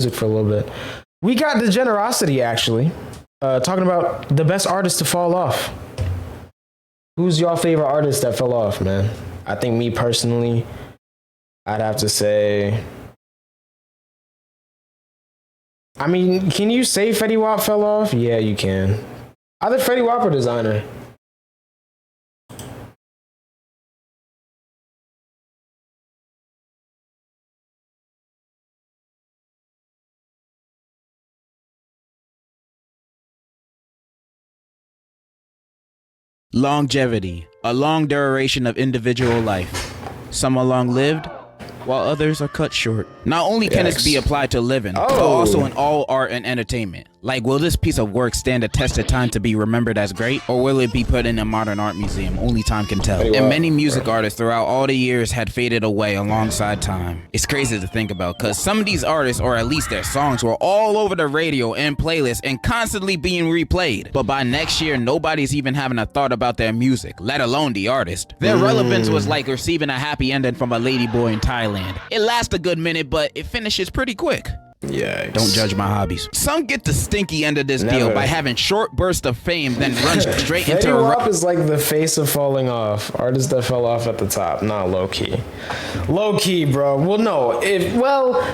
music for a little bit. We got Degenerocity, actually. Talking about the best artist to fall off. Who's your favorite artist that fell off, man? I think me personally, I'd have to say... I mean, can you say Fetty Wap fell off? Yeah, you can. Either Fetty Wap or Designer. Longevity, a long duration of individual life. Some are long-lived, while others are cut short. Not only can this be applied to living, but also in all art and entertainment. Like, will this piece of work stand the test of time to be remembered as great, or will it be put in a modern art museum? Only time can tell. And many music artists throughout all the years had faded away alongside time. It's crazy to think about, cause some of these artists, or at least their songs, were all over the radio and playlists and constantly being replayed. But by next year, nobody's even having a thought about their music, let alone the artist. Their relevance was like receiving a happy ending from a ladyboy in Thailand. It lasts a good minute, but it finishes pretty quick. Yeah. Don't judge my hobbies. Some get the stinky end of this deal by having short bursts of fame, then run straight into Fetty Wap is like the face of falling off. Artists that fell off at the top. Nah, low key. Low key, bro. Well, no.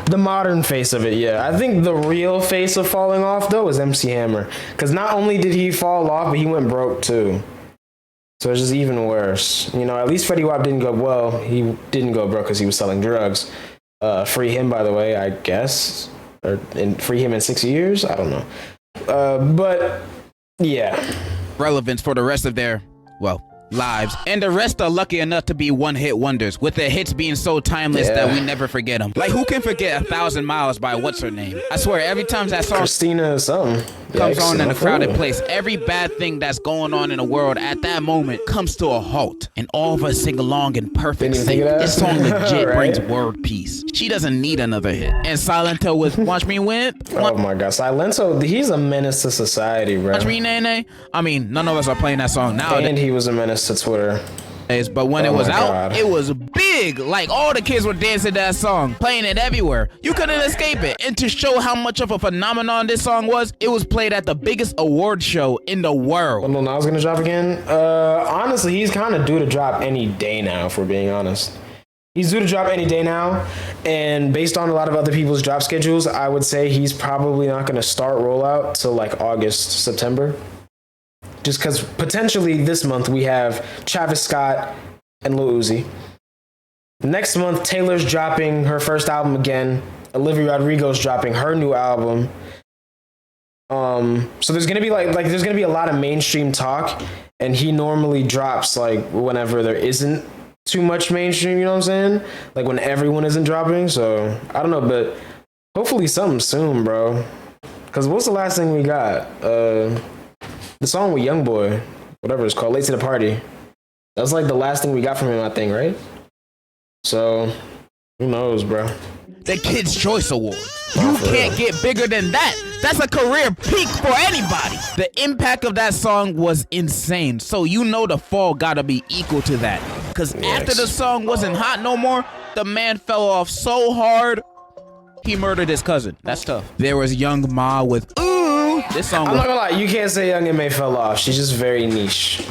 The modern face of it, yeah. I think the real face of falling off, though, is MC Hammer. Because not only did he fall off, but he went broke, too. So it's just even worse. You know, at least Fetty Wap didn't go, well, he didn't go broke because he was selling drugs. Free him, by the way, I guess. And free him in 6 years? I don't know. But, yeah. Relevance for the rest of their, well, lives. And the rest are lucky enough to be one-hit wonders, with their hits being so timeless that we never forget them. Like, who can forget 1,000 Miles by what's her name? I swear, every time that song Christina something comes on in a crowded place, every bad thing that's going on in the world at that moment comes to a halt, and all of us sing along in perfect sync. This song legit brings world peace. She doesn't need another hit. And Silento with Watch Me Win. Oh my God, Silento, he's a menace to society, bro. Watch Me Nene. I mean, none of us are playing that song now. And he was a menace to Twitter. But when it was out, it was big. Like, all the kids were dancing that song, playing it everywhere. You couldn't escape it. And to show how much of a phenomenon this song was, it was played at the biggest award show in the world. Well, Lil Nas gonna drop again? Honestly, he's kind of due to drop any day now, if we're being honest. He's due to drop any day now, and based on a lot of other people's drop schedules, I would say he's probably not gonna start rollout till like August, September. Just because potentially this month we have Travis Scott and Lil Uzi. Next month, Taylor's dropping her first album again. Olivia Rodrigo's dropping her new album. So there's gonna be like there's gonna be a lot of mainstream talk, and he normally drops like whenever there isn't too much mainstream. You know what I'm saying? Like when everyone isn't dropping. So I don't know, but hopefully something soon, bro. Because what's the last thing we got? The song with YoungBoy, whatever it's called, Late to the Party. That was like the last thing we got from him, I think, right? So, who knows, bro? The Kids' Choice Award. You can't get bigger than that. That's a career peak for anybody. The impact of that song was insane. So you know the fall gotta be equal to that. Because after the song wasn't hot no more, the man fell off so hard, he murdered his cousin. That's tough. There was Young Ma with Ooh. This song. I'm not gonna lie, you can't say Young M.A fell off. She's just very niche.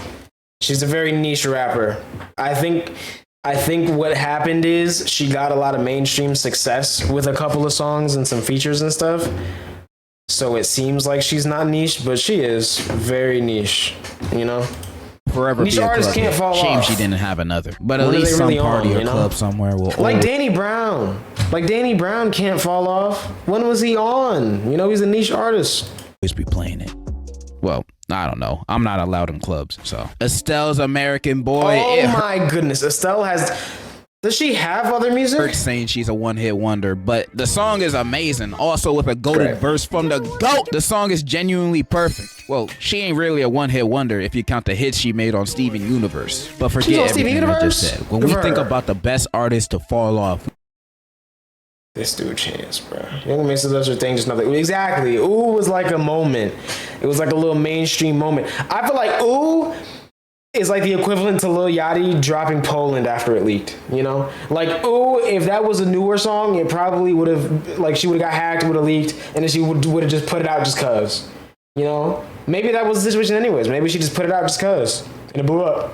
She's a very niche rapper. I think what happened is she got a lot of mainstream success with a couple of songs and some features and stuff. So it seems like she's not niche, but she is very niche, you know? Forever niche artists can't fall off. Shame she didn't have another. But at least some party or club somewhere will. Like Danny Brown. Like Danny Brown can't fall off. When was he on? You know, he's a niche artist. Always be playing it. Well, I don't know. I'm not allowed in clubs, so. Estelle's American Boy. Oh my goodness. Estelle has... Does she have other music? Her saying she's a one-hit wonder, but the song is amazing. Also with a goated verse from the GOAT. The song is genuinely perfect. Well, she ain't really a one-hit wonder if you count the hits she made on Steven Universe. But forget everything I just said. When we think about the best artists to fall off, this dude Chance, bro. Young Mr. does her thing, just nothing. Exactly. Ooh was like a moment. It was like a little mainstream moment. I feel like Ooh is like the equivalent to Lil Yachty dropping Poland after it leaked, you know? Like, ooh, if that was a newer song, it probably would have, like, she would have got hacked, would have leaked, and then she would have just put it out just cause, you know? Maybe that was the situation anyways. Maybe she just put it out just cause, and it blew up.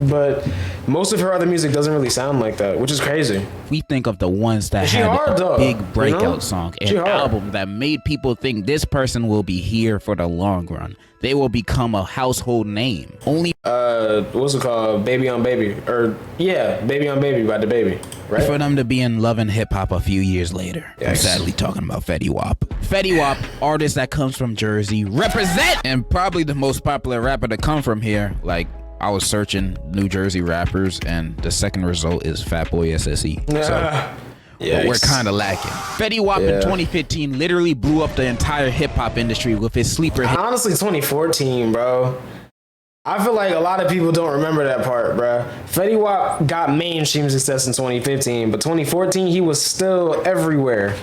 But most of her other music doesn't really sound like that, which is crazy. We think of the ones that had a big breakout song, an album that made people think this person will be here for the long run. They will become a household name. Only what's it called? Baby on Baby. Or yeah, Baby on Baby by the Baby. Right? For them to be in love and hip hop a few years later. Yikes. I'm sadly talking about Fetty Wap. Fetty Wap, artist that comes from Jersey, represent, and probably the most popular rapper to come from here. Like, I was searching New Jersey rappers, and the second result is Fatboy SSE. So we're kind of lacking. Fetty Wap in 2015 literally blew up the entire hip hop industry with his sleeper hit. Honestly, 2014, bro. I feel like a lot of people don't remember that part, bro. Fetty Wap got mainstream success in 2015, but 2014 he was still everywhere,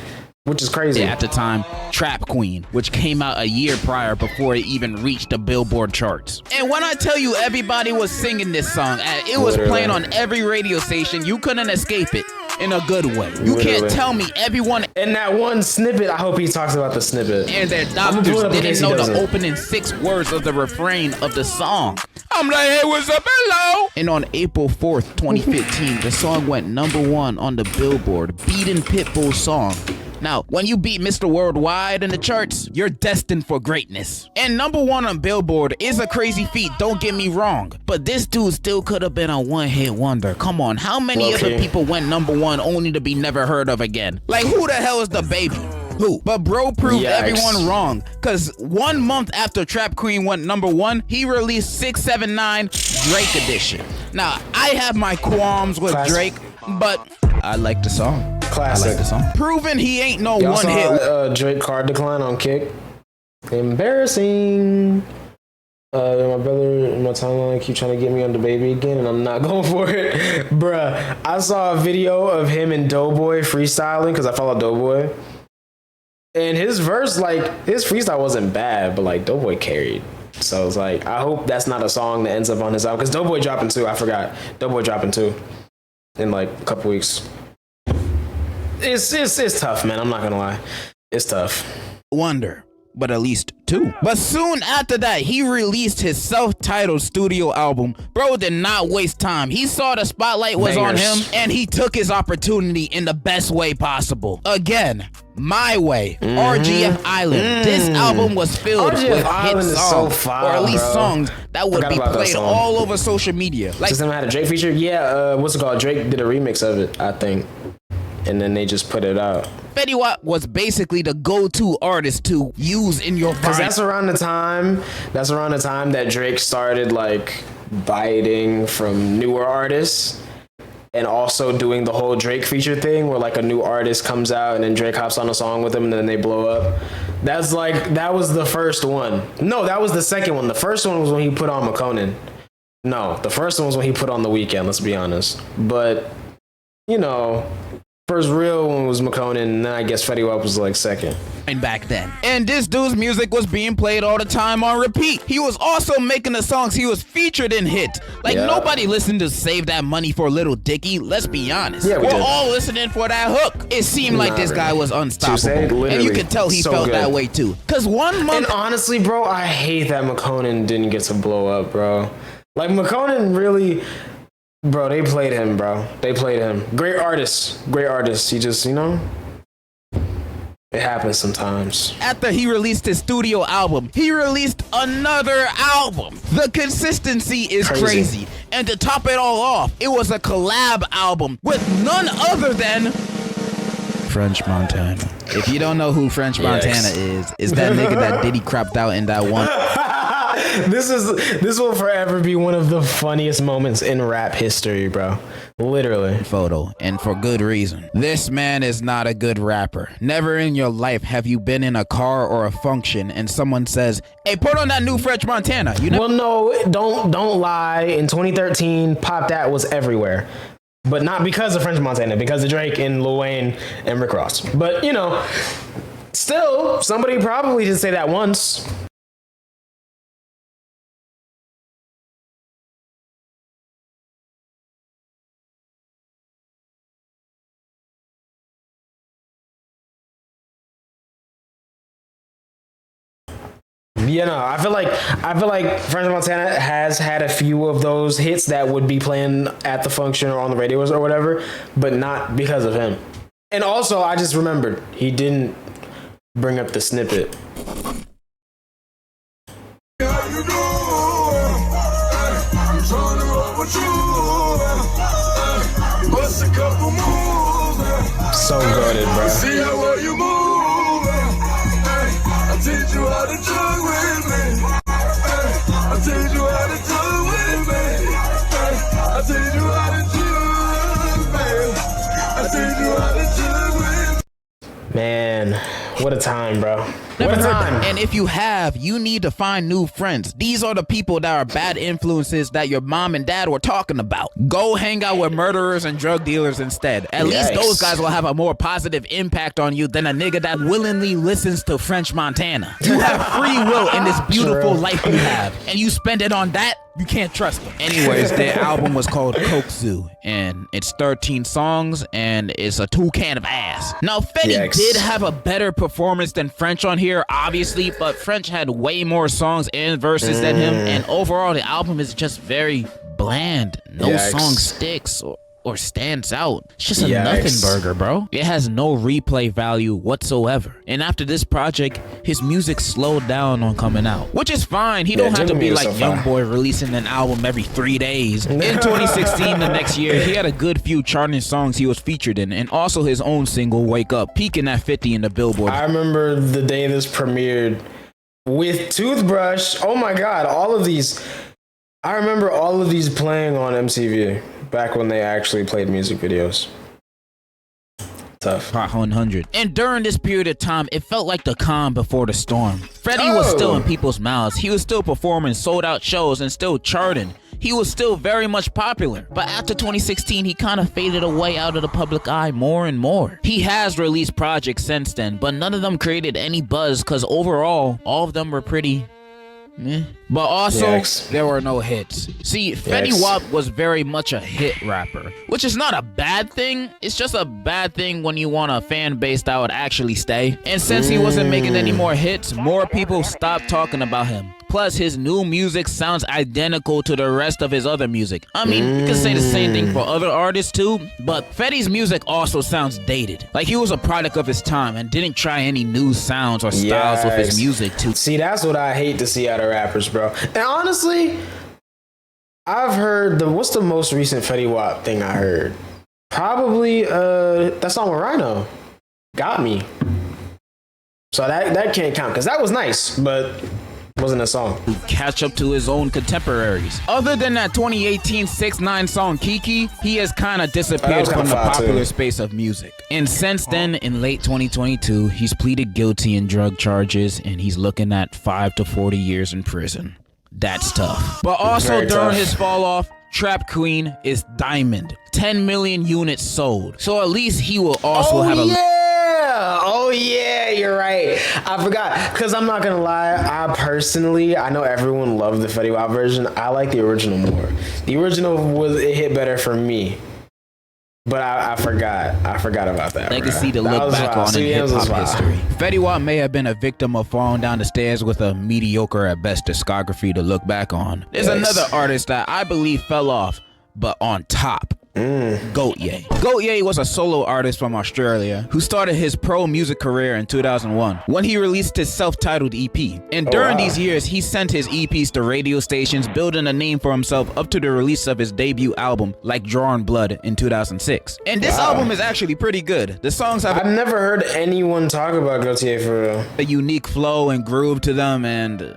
which is crazy. At the time, Trap Queen, which came out a year prior before it even reached the Billboard charts. And when I tell you everybody was singing this song, it was playing on every radio station, you couldn't escape it in a good way. You can't tell me everyone in that one snippet, I hope he talks about the snippet. And their doctors didn't know the opening 6 words of the refrain of the song. I'm like, hey, what's up, hello? And on April 4th, 2015, the song went #1 on the Billboard, beating Pitbull's song. Now, when you beat Mr. Worldwide in the charts, you're destined for greatness. And #1 on Billboard is a crazy feat, don't get me wrong. But this dude still could have been a one-hit wonder. Come on, how many other people went #1 only to be never heard of again? Like, who the hell is the baby? Who? But bro proved everyone wrong, cause 1 month after Trap Queen went #1, he released 679 Drake edition. Now, I have my qualms with Drake, but I like the song. Classic. I like the song. Proving he ain't no Y'all one hit. Saw, Drake card decline on Kick. Embarrassing. My brother in my timeline keep trying to get me on the baby again, and I'm not going for it. Bruh, I saw a video of him and Doughboy freestyling, because I follow Doughboy. And his verse, like, his freestyle wasn't bad, but like Doughboy carried. So it's like, I hope that's not a song that ends up on his album, because Doughboy dropping 2, I forgot. Doughboy dropping 2 in like a couple weeks. It's tough, man. I'm not gonna lie. It's tough. Wonder, but at least 2. But soon after that, he released his self-titled studio album. Bro did not waste time. He saw the spotlight was on him, and he took his opportunity in the best way possible. Again, My Way, RGF Island. This album was filled with hit songs, or at least songs that would be played all over social media. Like, just had a Drake feature? Yeah, what's it called? Drake did a remix of it, I think. And then they just put it out. Fetty Wap was basically the go-to artist to use in your vibe. Because that's around the time that Drake started like biting from newer artists, and also doing the whole Drake feature thing where like a new artist comes out and then Drake hops on a song with them and then they blow up. That was the first one. No, that was the second one. The first one was when he put on McConan. No, the first one was when he put on The Weeknd, let's be honest. But, you know, first real one was McConan, and then I guess Fetty Wap was like second. And back then. And this dude's music was being played all the time on repeat. He was also making the songs he was featured in hit. Like, nobody listened to Save That Money for Little Dicky, let's be honest. Yeah, we're all listening for that hook. It seemed like this guy was unstoppable. And you could tell he felt that way too. Cause 1 month. And honestly, bro, I hate that McConan didn't get to blow up, bro. Like, McConan really... Bro, they played him, bro. They played him. Great artist. Great artist. He just, you know, it happens sometimes. After he released his studio album, he released another album. The consistency is crazy. And to top it all off, it was a collab album with none other than French Montana. If you don't know who French Montana is that nigga that Diddy cropped out in that one. This will forever be one of the funniest moments in rap history, bro. Literally. Photo, and for good reason. This man is not a good rapper. Never in your life have you been in a car or a function and someone says, hey, put on that new French Montana. Well, no, don't lie. In 2013, Pop That was everywhere. But not because of French Montana, because of Drake and Lil Wayne and Rick Ross. But, you know, still, somebody probably did say that once. You know, I feel like French Montana has had a few of those hits that would be playing at the function or on the radios or whatever, but not because of him. And also, I just remembered he didn't bring up the snippet. So goated, bro. See how well you move. I teach you how to jug with me. I teach you how to jug with me. I teach you how to jug, baby. I teach you how to jug with me. Man, what a time, bro. Never what a heard time. that. And if you have, you need to find new friends. These are the people that are bad influences that your mom and dad were talking about. Go hang out with murderers and drug dealers instead. At least those guys will have a more positive impact on you than a nigga that willingly listens to French Montana. You have free will in this beautiful life you have, and you spend it on that, you can't trust them. Anyways, their album was called Coke Zoo, and it's 13 songs, and it's a toucan of ass. Now, Fetty did have a better performance than French on here, obviously, but French had way more songs and verses than him, and overall, the album is just very bland. No song sticks or stands out. It's just a nothing burger, bro. It has no replay value whatsoever. And after this project, his music slowed down on coming out, which is fine. He don't have to be like YoungBoy releasing an album every 3 days. In 2016, the next year, he had a good few charting songs he was featured in, and also his own single, Wake Up, peaking at 50 in the Billboard. I remember the day this premiered with Toothbrush. Oh my God, all of these. I remember all of these playing on MTV. Back when they actually played music videos. Tough. Hot 100. And during this period of time, it felt like the calm before the storm. Fetty was still in people's mouths. He was still performing sold-out shows and still charting. He was still very much popular. But after 2016, he kind of faded away out of the public eye more and more. He has released projects since then, but none of them created any buzz because overall, all of them were pretty... But also, there were no hits. See, Fetty Wap was very much a hit rapper, which is not a bad thing. It's just a bad thing when you want a fan base that would actually stay. And since he wasn't making any more hits, more people stopped talking about him. Plus, his new music sounds identical to the rest of his other music. I mean, you can say the same thing for other artists too, but Fetty's music also sounds dated. Like he was a product of his time and didn't try any new sounds or styles with his music too. See, that's what I hate to see out of rappers, bro. And honestly, I've heard what's the most recent Fetty Wap thing I heard? Probably that song with Rhino, Got Me. So that can't count because that was nice, but wasn't a song. Catch up to his own contemporaries. Other than that 2018 6ix9ine song Kiki, he has kind of disappeared from the popular space of music. And since then, in late 2022, he's pleaded guilty in drug charges and he's looking at 5 to 40 years in prison. That's tough. But also during his fall off, Trap Queen is Diamond. 10 million units sold. So at least he will also have a... Oh yeah, you're right. I forgot. Because I'm not going to lie, I know everyone loved the Fetty Wap version. I like the original more. The original it hit better for me. But I forgot. I forgot about that. Legacy to look back on in hip-hop history. Fetty Wap may have been a victim of falling down the stairs with a mediocre at best discography to look back on. There's another artist that I believe fell off, but on top. yeaaaah. yeaaaah was a solo artist from Australia who started his pro music career in 2001 when he released his self-titled EP. And during these years, he sent his EPs to radio stations, building a name for himself up to the release of his debut album, Like Drawing Blood, in 2006. And this album is actually pretty good. The songs have I've never heard anyone talk about yeaaaah for real. A unique flow and groove to them, and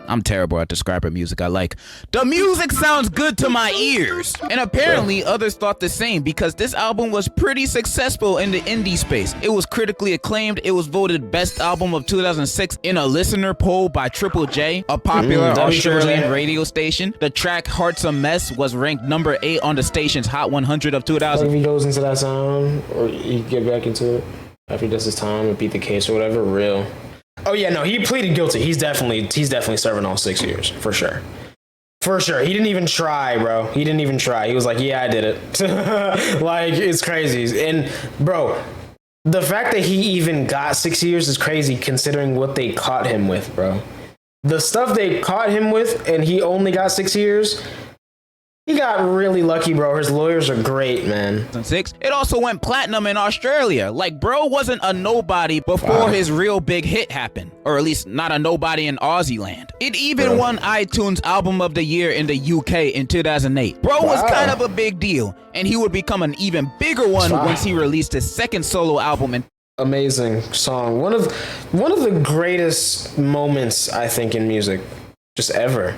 I'm terrible at describing music I like. The music sounds good to my ears. And apparently others thought the same because this album was pretty successful in the indie space. It was critically acclaimed. It was voted best album of 2006 in a listener poll by Triple J, a popular Australian radio station. The track Heart's a Mess was ranked number 8 on the station's Hot 100 of 2000. If he goes into that sound or he get back into it after he does his time and beat the case or whatever, real. Oh yeah, no, he pleaded guilty. He's definitely serving all 6 years for sure. For sure. He didn't even try, bro. He didn't even try. He was like, yeah, I did it. Like, it's crazy. And bro, the fact that he even got 6 years is crazy considering what they caught him with, bro. the stuff they caught him with, and he only got 6 years. He got really lucky, bro. His lawyers are great, man. It also went platinum in Australia. Like, bro wasn't a nobody before his real big hit happened. Or at least not a nobody in Aussie land. It even won iTunes Album of the Year in the UK in 2008. Bro was kind of a big deal, and he would become an even bigger one once he released his second solo album in amazing song. One of the greatest moments, I think, in music just ever.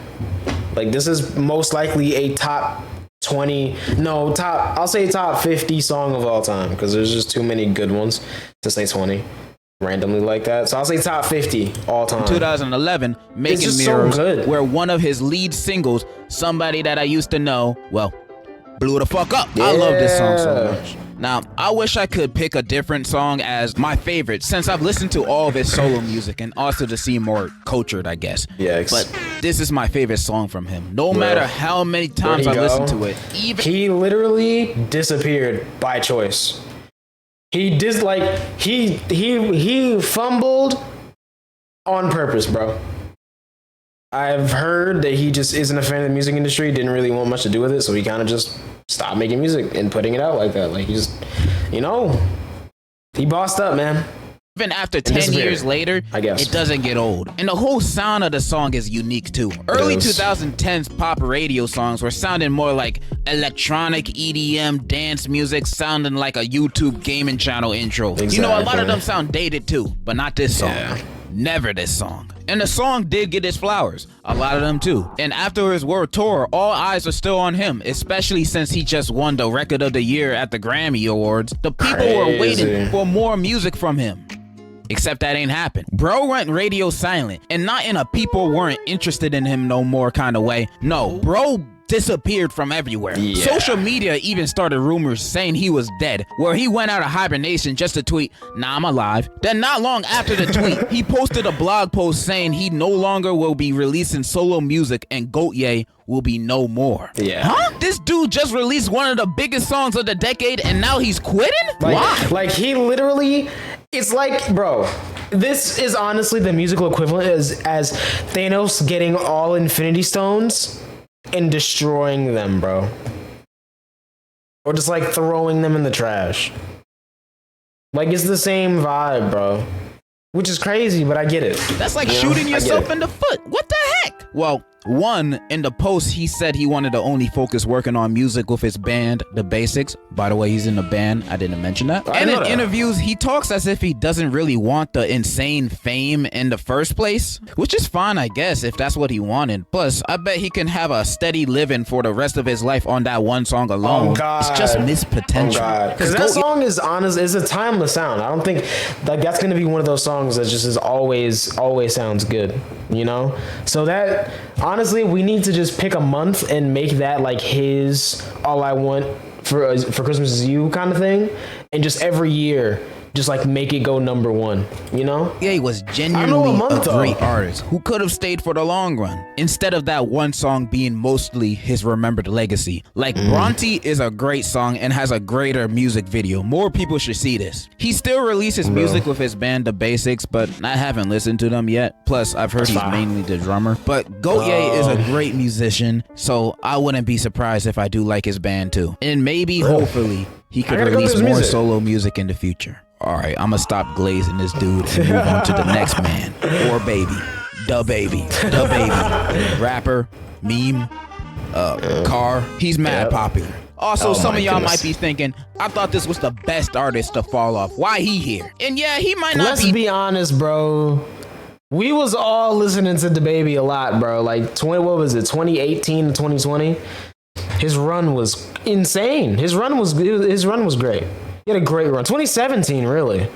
Like, this is most likely a top 50 song of all time, because there's just too many good ones to say 20 randomly like that. So I'll say top 50 all time. 2011, Making Mirrors, so where one of his lead singles, Somebody That I Used to Know, well, blew the fuck up. I love this song so much. Now, I wish I could pick a different song as my favorite, since I've listened to all of his solo music and also to seem more cultured, I guess. Yeah. But this is my favorite song from him. No matter how many times I listen to it. He literally disappeared by choice. He fumbled on purpose, bro. I've heard that he just isn't a fan of the music industry, didn't really want much to do with it, so he kind of just stopped making music and putting it out like that. Like, he just, he bossed up, man. Even after 10 years later, I guess it doesn't get old. And the whole sound of the song is unique too. Early 2010s pop radio songs were sounding more like electronic EDM dance music, sounding like a YouTube gaming channel intro. Exactly. A lot of them sound dated too, but not this song. Yeah. Never this song. And the song did get his flowers, a lot of them too. And after his world tour, all eyes are still on him, especially since he just won the Record of the Year at the Grammy Awards. The people were waiting for more music from him. Except that ain't happened. Bro went radio silent, and not in a people weren't interested in him no more kind of way. No, bro disappeared from everywhere. Yeah. Social media even started rumors saying he was dead, where he went out of hibernation just to tweet, "Nah, I'm alive." Then not long after the tweet, he posted a blog post saying he no longer will be releasing solo music and yeaaaah will be no more. Yeah. Huh? This dude just released one of the biggest songs of the decade and now he's quitting? Why? Like, he literally, it's like, bro, this is honestly the musical equivalent as Thanos getting all Infinity Stones and destroying them, bro. Or just like throwing them in the trash. Like, it's the same vibe, bro. Which is crazy, but I get it. That's like shooting yourself in the foot. What the heck? Well, one, in the post, he said he wanted to only focus working on music with his band, The Basics. By the way, he's in a band. I didn't mention that. And in interviews, he talks as if he doesn't really want the insane fame in the first place, which is fine, I guess, if that's what he wanted. Plus, I bet he can have a steady living for the rest of his life on that one song alone. Oh, God. It's just missed potential. Because that song is honest, is a timeless sound. I don't think that's going to be one of those songs that just is always sounds good, So that, honestly, we need to just pick a month and make that like his All I Want for Christmas Is You kind of thing, and just every year just like make it go number one, Yeah, he was genuinely a great artist who could have stayed for the long run, instead of that one song being mostly his remembered legacy. Like, Bronte is a great song and has a greater music video. More people should see this. He still releases music with his band, The Basics, but I haven't listened to them yet. Plus, I've heard he's mainly the drummer. But yeaaaah is a great musician, so I wouldn't be surprised if I do like his band too. And maybe, hopefully, he could release more solo music in the future. All right, I'm gonna stop glazing this dude and move on to the next man or baby. The baby. Rapper, meme, car. He's mad popular. Also, some of y'all might be thinking, I thought this was the best artist to fall off. Why he here? And yeah, he might not Let's be honest, bro. We was all listening to DaBaby a lot, bro. Like, 2018 to 2020? His run was insane. His run was great. He had a great run. 2017, really.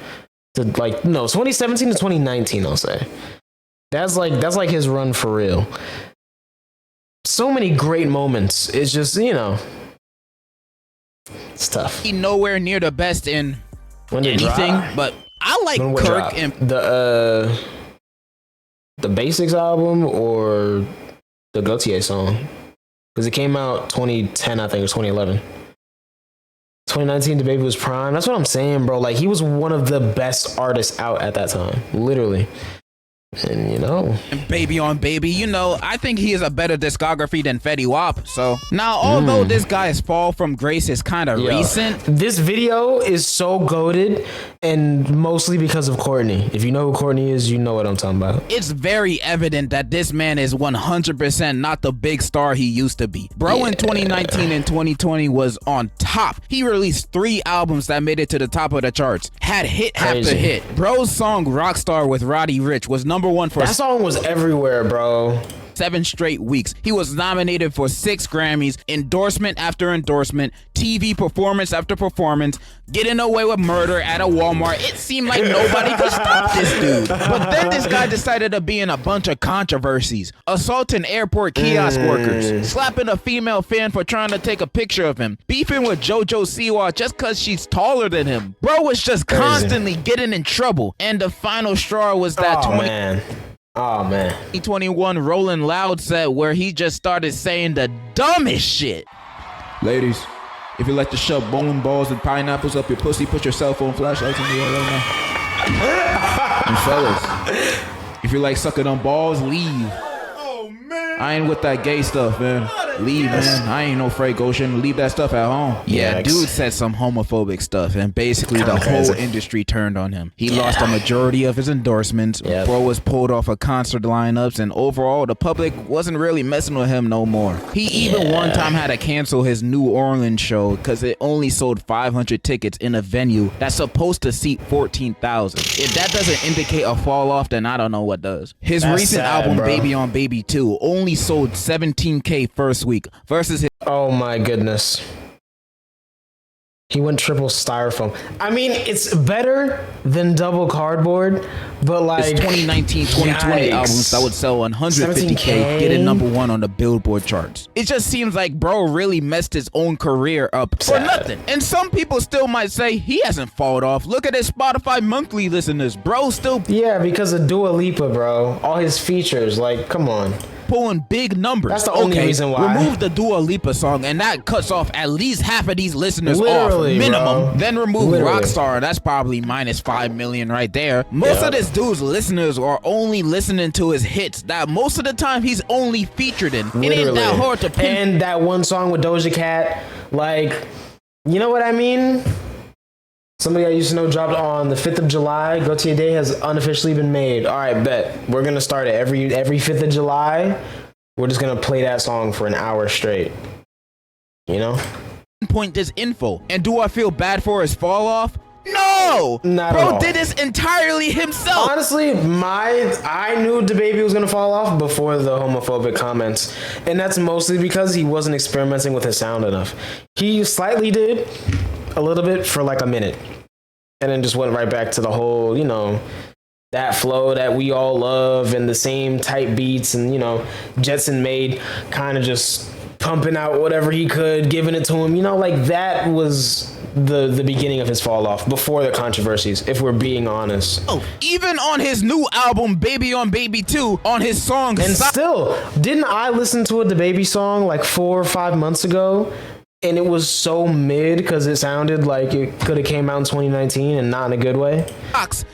2017 to 2019, I'll say. That's like his run for real. So many great moments. It's just, it's tough. He nowhere near the best in anything, but I like Kirk and the Basics album or the Gautier song, because it came out 2010, I think, or 2011. 2019, DaBaby was prime. That's what I'm saying, bro. Like, he was one of the best artists out at that time, literally. And you know, And Baby on Baby, you know, I think he is a better discography than Fetty Wap. So now, although this guy's fall from grace is kind of recent, this video is so goated, and mostly because of Courtney. If you know who Courtney is, you know what I'm talking about. it's very evident that this man is 100% not the big star he used to be. Bro in 2019 and 2020 was on top. He released 3 albums that made it to the top of the charts, had hit after hit. Bro's song Rockstar with Roddy Ricch was #1 for That song was everywhere, bro. 7 straight weeks. He was nominated for 6 Grammys, endorsement after endorsement, TV performance after performance, getting away with murder at a Walmart. It seemed like nobody could stop this dude. But then this guy decided to be in a bunch of controversies, assaulting airport kiosk workers, slapping a female fan for trying to take a picture of him, beefing with JoJo Siwa just cause she's taller than him. Bro was just constantly getting in trouble. And the final straw was that 2021 Rolling Loud set where he just started saying the dumbest shit. Ladies, if you like to shove bowling balls and pineapples up your pussy, put your cell phone flashlights in the air right now. And fellas, if you like sucking on balls, leave. I ain't with that gay stuff, man. Leave, man. I ain't no Frank Ocean. Leave that stuff at home. Yeah, dude said some homophobic stuff, and basically the whole industry turned on him. He lost a majority of his endorsements. Bro was pulled off of concert lineups, and overall, the public wasn't really messing with him no more. He even one time had to cancel his New Orleans show because it only sold 500 tickets in a venue that's supposed to seat 14,000. If that doesn't indicate a fall off, then I don't know what does. His recent album, Baby on Baby 2, only sold 17K first week versus his Oh my goodness. He went triple styrofoam. I mean, it's better than double cardboard, but like 2019, 2020 albums that would sell 150K, getting #1 on the Billboard charts. It just seems like bro really messed his own career up for nothing. And some people still might say he hasn't fallen off. Look at his Spotify monthly listeners. Bro still because of Dua Lipa, bro. All his features, like, come on. Pulling big numbers. That's the only reason why. Remove the Dua Lipa song, and that cuts off at least half of these listeners off, minimum. Bro. Then remove Rockstar, that's probably minus 5 million right there. Most of this dude's listeners are only listening to his hits that most of the time he's only featured in. It ain't that hard to pin. And that one song with Doja Cat, like, you know what I mean? Somebody I used to know dropped on the 5th of July. Go to Your Day has unofficially been made. All right, bet. We're going to start it every 5th of July. We're just going to play that song for an hour straight. You know? Point this info. And do I feel bad for his fall off? No! Not Bro at all. did this entirely himself. Honestly, I knew DaBaby was going to fall off before the homophobic comments. And that's mostly because he wasn't experimenting with his sound enough. He slightly did. A little bit for like a minute, and then just went right back to the whole, you know, that flow that we all love and the same type beats, and you know, Jetson made kind of just pumping out whatever he could, giving it to him, you know, like that was the beginning of his fall off before the controversies, if we're being honest. Oh, even on his new album Baby on Baby 2, on his song, and still, didn't I listen to a DaBaby song like 4 or 5 months ago? And it was so mid because it sounded like it could have came out in 2019 and not in a good way.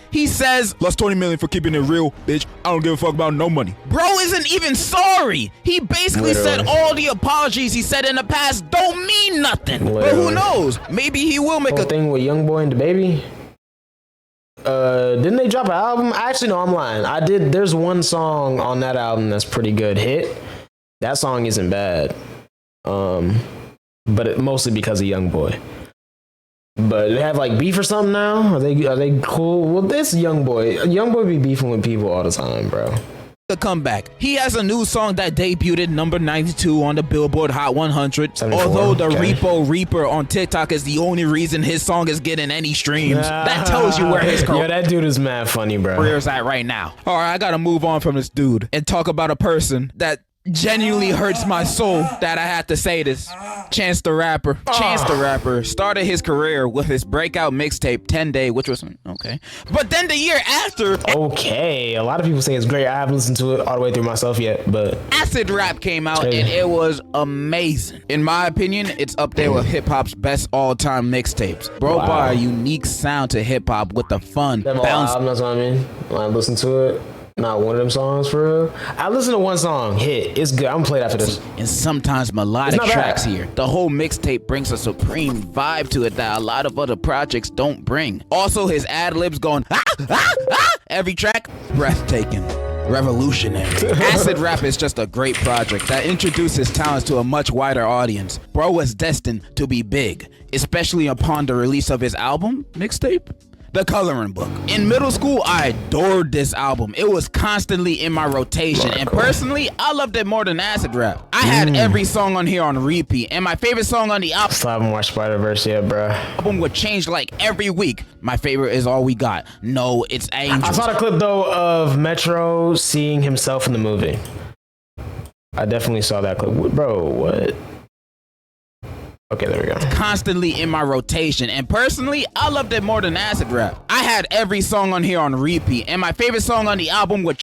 He says, Lost 20 million for keeping it real, bitch. I don't give a fuck about no money. bro isn't even sorry. He basically said all the apologies he said in the past don't mean nothing. But who knows? Maybe he will make a thing with YoungBoy and DaBaby. Didn't they drop an album? Actually, no, I'm lying. I did. There's one song on that album that's pretty good. Hit. That song isn't bad. But mostly because of YoungBoy. But they have like beef or something now? Are they cool? Well, this YoungBoy be beefing with people all the time, bro. The comeback. He has a new song that debuted number 92 on the Billboard Hot 100. 74, although the Repo Reaper on TikTok is the only reason his song is getting any streams. That tells you where his Yo, that dude is mad funny, bro. career's at right now. All right, I gotta move on from this dude and talk about a person that genuinely hurts my soul that I had to say this. Chance the Rapper. Chance the Rapper started his career with his breakout mixtape 10 Day, which was okay. But then the year after, okay, a lot of people say it's great. I haven't listened to it all the way through myself yet, but Acid Rap came out and it was amazing. In my opinion, it's up there with hip hop's best all-time mixtapes. Bro brought a unique sound to hip hop with the fun bounce. That's what I mean. When I listen to it. Not one of them songs for real. I listened to one song, Hit. It's good. I'm gonna play it after this. And sometimes melodic It's not tracks bad. here. The whole mixtape brings a supreme vibe to it that a lot of other projects don't bring. Also, his ad-libs going every track, breathtaking. Revolutionary. Acid Rap is just a great project that introduced his talents to a much wider audience. Bro was destined to be big, especially upon the release of his album, mixtape, The Coloring Book. In middle school, I adored this album. It was constantly in my rotation, and personally, I loved it more than Acid Rap. I had every song on here on repeat, and my favorite song on the Still haven't watched Spider-Verse yet, bro. album would change like every week. My favorite is All We Got. No, it's Angels. I saw the clip though of Metro seeing himself in the movie. I definitely saw that clip. Bro, what? Okay, there we go. Constantly in my rotation, and personally, I loved it more than Acid Rap. I had every song on here on repeat, and my favorite song on the album would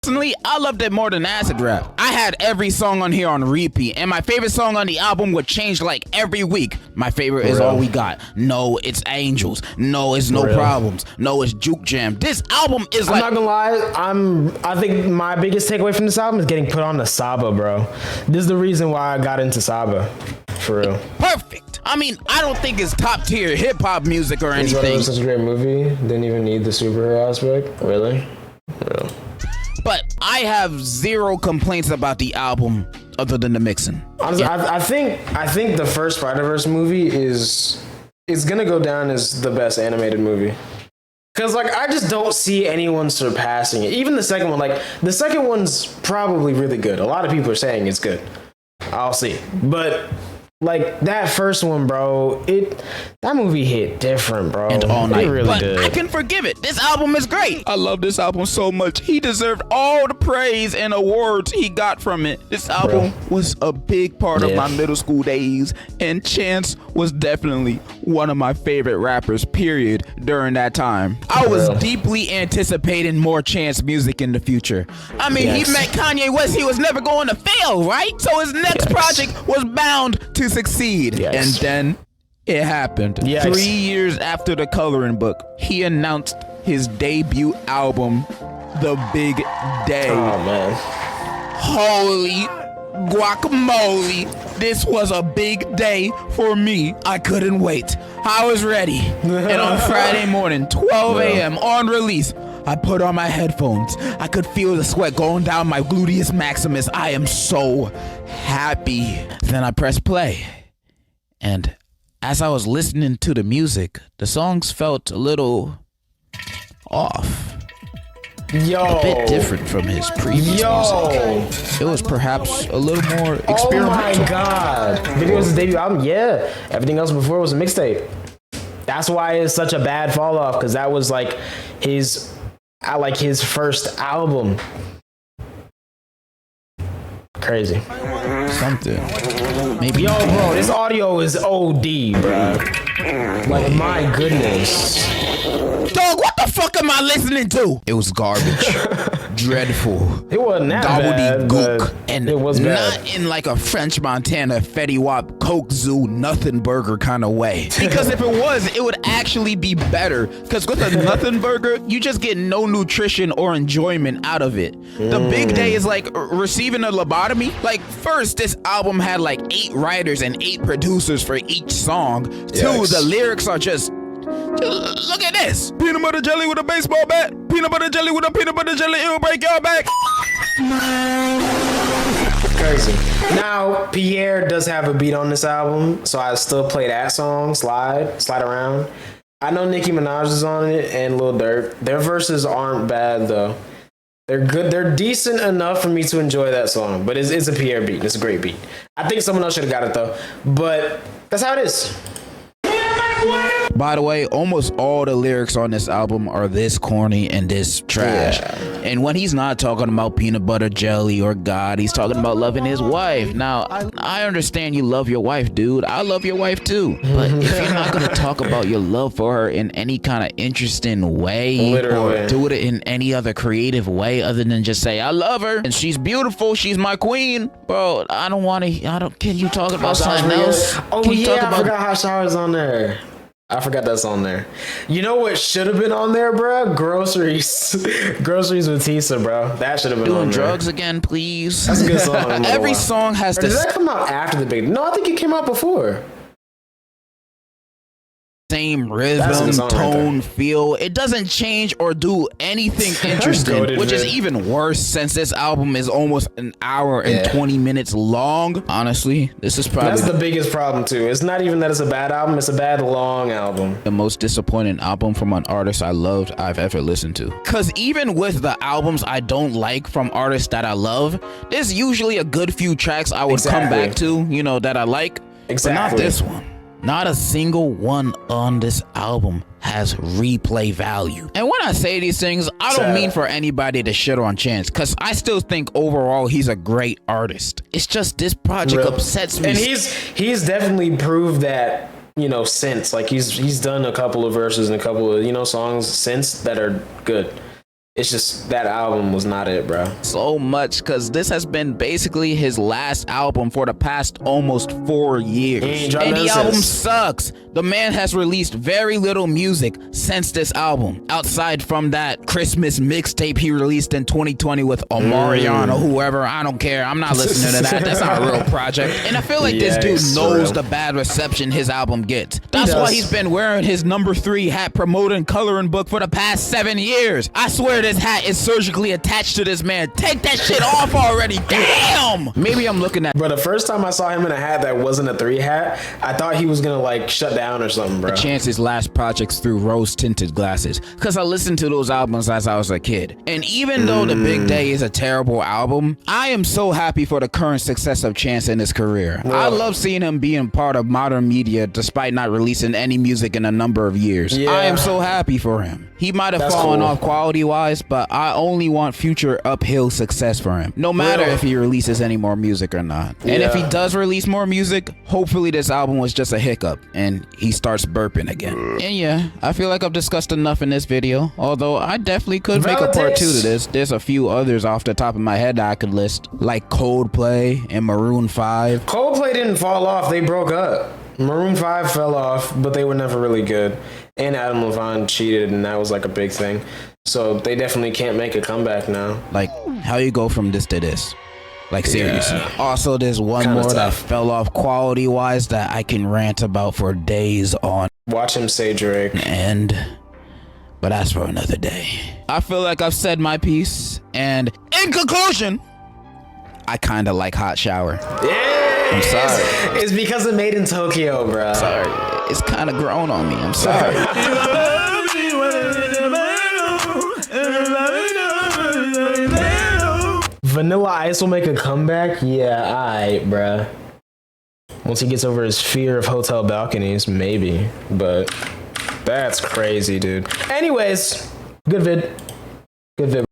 personally, I loved it more than Acid Rap. I had every song on here on repeat, and my favorite song on the album would change like every week. My favorite is All We Got. No, it's Angels. No, it's No Problems. No, it's Juke Jam. This album is I'm like... not gonna lie, I think my biggest takeaway from this album is getting put on to Saba, bro. This is the reason why I got into Saba, for real. perfect. I mean, I don't think it's top tier hip hop music or This anything. was such a great movie. Didn't even need the superhero aspect. Really? Real. But I have zero complaints about the album other than the mixing. Honestly, I think the first Spider-Verse movie is gonna go down as the best animated movie. Cause like I just don't see anyone surpassing it. Even the second one, like the second one's probably really good. A lot of people are saying it's good. I'll see. But like that first one, bro, that movie hit different, bro. And all night. It really But did. I can forgive it. This album is great. I love this album so much. He deserved all the praise and awards he got from it. This album was a big part of my middle school days, and Chance was definitely one of my favorite rappers, period, during that time. I was deeply anticipating more Chance music in the future. I mean, he met Kanye West. He was never going to fail, right? So his next project was bound to succeed. And then it happened. 3 years after The Coloring Book, he announced his debut album, The Big Day. Oh man. Holy guacamole. This was a big day for me. I couldn't wait. I was ready. And on Friday morning, 12 a.m. on release, I put on my headphones. I could feel the sweat going down my gluteus maximus. I am so happy. Then I pressed play. And as I was listening to the music, the songs felt a little off. A bit different from his previous music. It was perhaps a little more experimental. Oh my god. Video was his debut album? Yeah. Everything else before was a mixtape. That's why it's such a bad fall off, because that was like his first album. Crazy. Something. Maybe. Yo, bro, this audio is OD, bro. Like, my goodness. Dog, what the fuck am I listening to? It was garbage. Dreadful. It wasn't that bad, gook. And it was bad. Not in like a French Montana, Fetty Wap, Coke Zoo, Nothing Burger kind of way. Because if it was, it would actually be better. Because with a Nothing Burger, you just get no nutrition or enjoyment out of it. The Big Day is like receiving a lobotomy. Like, first, this album had like 8 writers and 8 producers for each song. 2, the lyrics are just look at this. Peanut butter jelly with a baseball bat. Peanut butter jelly with a peanut butter jelly. It'll break your back. Crazy. Now, Pierre does have a beat on this album, so I still play that song, Slide Around. I know Nicki Minaj is on it and Lil Durk. Their verses aren't bad, though. They're good. They're decent enough for me to enjoy that song, but it's a Pierre beat. It's a great beat. I think someone else should have got it, though. But that's how it is. By the way, almost all the lyrics on this album are this corny and this trash. Yeah. And when he's not talking about peanut butter jelly or God, he's talking about loving his wife. Now, I understand you love your wife, dude. I love your wife too. But if you're not gonna talk about your love for her in any kind of interesting way, Literally, or do it in any other creative way other than just say I love her and she's beautiful, she's my queen, bro. I don't want to. Can you talk about something else? Oh Can you talk yeah, about I forgot Hot Shower's on there. I forgot that's on there. You know what should have been on there, bro? Groceries. Groceries with Tisa, bro. That should have been on doing there. drugs again, please. That's a good song. Every song has Or did this that come out after the big? No, I think it came out before. same That's a rhythm, good song right tone, there. feel. It doesn't change or do anything interesting, Goated which is vid. even worse since this album is almost an hour and 20 minutes long. Honestly, this is probably That's the biggest problem too. It's not even that it's a bad album. It's a bad long album. the most disappointing album from an artist I loved I've ever listened to. Cause even with the albums I don't like from artists that I love, there's usually a good few tracks I would come back to, you know, that I like. Exactly. But not this one. Not a single one on this album has replay value. And when I say these things, I don't mean for anybody to shit on Chance, because I still think overall he's a great artist. It's just this project upsets me. And he's definitely proved that, you know, since. Like he's done a couple of verses and a couple of, you know, songs since that are good. It's just that album was not it, bro. So much, because this has been basically his last album for the past almost 4 years. And the album sucks. The man has released very little music since this album, outside from that Christmas mixtape he released in 2020 with Omarion or whoever. I don't care. I'm not listening to that. That's not a real project. And I feel like this dude knows the bad reception his album gets. That's why he's been wearing his #3 hat promoting Coloring Book for the past 7 years. I swear this hat is surgically attached to this man. Take that shit off already. Damn. Maybe I'm looking at. Bro, the first time I saw him in a hat that wasn't a 3 hat, I thought he was gonna like shut down or something, bro. Chance's last projects through rose tinted glasses, because I listened to those albums as I was a kid. And even though The Big Day is a terrible album, I am so happy for the current success of Chance in his career. Well, I love seeing him being part of modern media despite not releasing any music in a number of years. Yeah. I am so happy for him. He might have fallen off quality wise, but I only want future uphill success for him, no matter if he releases any more music or not. And if he does release more music, hopefully this album was just a hiccup and he starts burping again. And yeah, I feel like I've discussed enough in this video, although I definitely could make a part 2 to this. There's a few others off the top of my head that I could list, like Coldplay and Maroon 5. Coldplay didn't fall off, they broke up. Maroon 5 fell off, but they were never really good. And Adam Levine cheated, and that was like a big thing. So they definitely can't make a comeback now. Like, how you go from this to this? Like, seriously. Also, there's one Kinda more that tough. fell off quality-wise that I can rant about for days on Watch him say Drake. end. But that's for another day. I feel like I've said my piece, and in conclusion, I kind of like Hot Shower. Yeah! I'm sorry. It's because it made in Tokyo, bro. Sorry. It's kind of grown on me. I'm sorry. Vanilla Ice will make a comeback? Yeah, alright, bruh. Once he gets over his fear of hotel balconies, maybe. But that's crazy, dude. Anyways, good vid. Good vid.